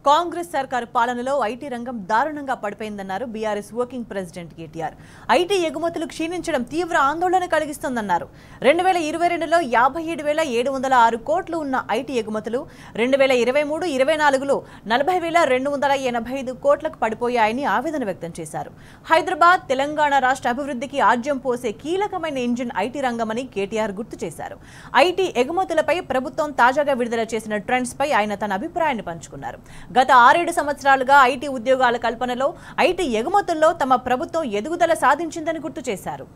కాంగ్రెస్ సర్కారు పాలనలో ఐటీ రంగం దారుణంగా పడిపోయిందన్నారు BRS working president KTR. IT ఎగుమతులు క్షీణించడం తీవ్ర ఆందోళన కలిగిస్తోందన్నారు. 2022లో 57,706 కోట్లు ఉన్న ఐటీ ఎగుమతులు 2023-24లో 40,285 కోట్లకు పడిపోయాయని ఆవేదన వ్యక్తం చేశారు. హైదరాబాద్, తెలంగాణ రాష్ట్ర అభివృద్ధికి ఆజ్యం పోసే కీలకమైన ఇంజిన్ ఐటీ రంగమని కేటీఆర్ గుర్తు చేశారు. ఐటీ ఎగుమతులపై ప్రభుత్వం తాజాగా విడుదల చేసిన ట్రెండ్స్ పై ఆయన తన అభిప్రాయాన్ని పంచుకున్నారు. గత 6-7 సంవత్సరాలుగా ఐటీ ఉద్యోగాల కల్పనలో, ఐటీ ఎగుమతుల్లో తమ ప్రభుత్వం ఎదుగుదల సాధించిందని గుర్తు చేశారు.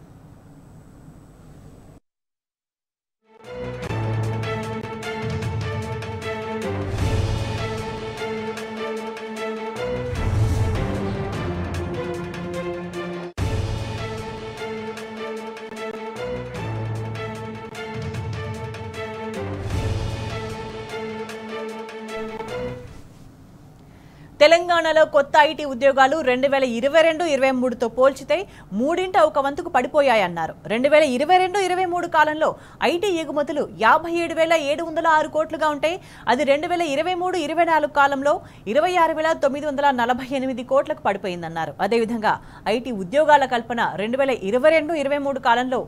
తెలంగాణలో కొత్త ఐటీ ఉద్యోగాలు 2022-23తో పోల్చితే మూడింట ఒక వంతుకు పడిపోయాయన్నారు. 2022-23 కాలంలో ఐటీ ఎగుమతులు 57,706 కోట్లుగా ఉంటే అది 2023-24 కాలంలో 26,948 కోట్లకు పడిపోయిందన్నారు. అదేవిధంగా ఐటీ ఉద్యోగాల కల్పన 2022-23 కాలంలో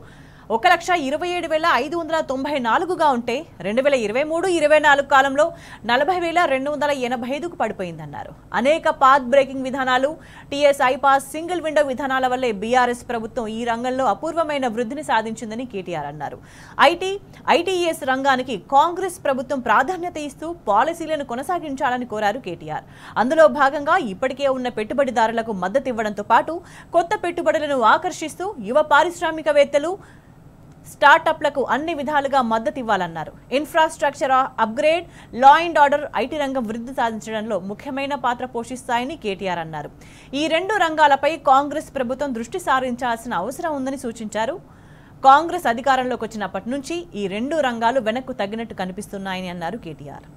1,27,594గా ఉంటే 2023-24 కాలంలో 40,285కు పడిపోయిందన్నారు. అనేక పాత్ బ్రేకింగ్ విధానాలు, టీఎస్ ఐపాస్, సింగిల్ విండో విధానాల వల్లే బీఆర్ఎస్ ప్రభుత్వం ఈ రంగంలో అపూర్వమైన వృద్ధిని సాధించిందని కేటీఆర్ అన్నారు. ఐటీఎస్ రంగానికి కాంగ్రెస్ ప్రభుత్వం ప్రాధాన్యత ఇస్తూ పాలసీలను కొనసాగించాలని కోరారు కేటీఆర్. అందులో భాగంగా ఇప్పటికే ఉన్న పెట్టుబడిదారులకు మద్దతు ఇవ్వడంతో పాటు కొత్త పెట్టుబడులను ఆకర్షిస్తూ యువ పారిశ్రామికవేత్తలు, స్టార్టప్లకు అన్ని విధాలుగా మద్దతు ఇవ్వాలన్నారు. Infrastructure upgrade, law and order IT రంగం వృద్ధి సాధించడంలో ముఖ్యమైన పాత్ర పోషిస్తాయని కేటీఆర్ అన్నారు. ఈ రెండు రంగాలపై కాంగ్రెస్ ప్రభుత్వం దృష్టి సారించాల్సిన అవసరం ఉందని సూచించారు. కాంగ్రెస్ అధికారంలోకి వచ్చినప్పటి నుంచి ఈ రెండు రంగాలు వెనక్కు తగ్గినట్టు కనిపిస్తున్నాయని అన్నారు కేటీఆర్.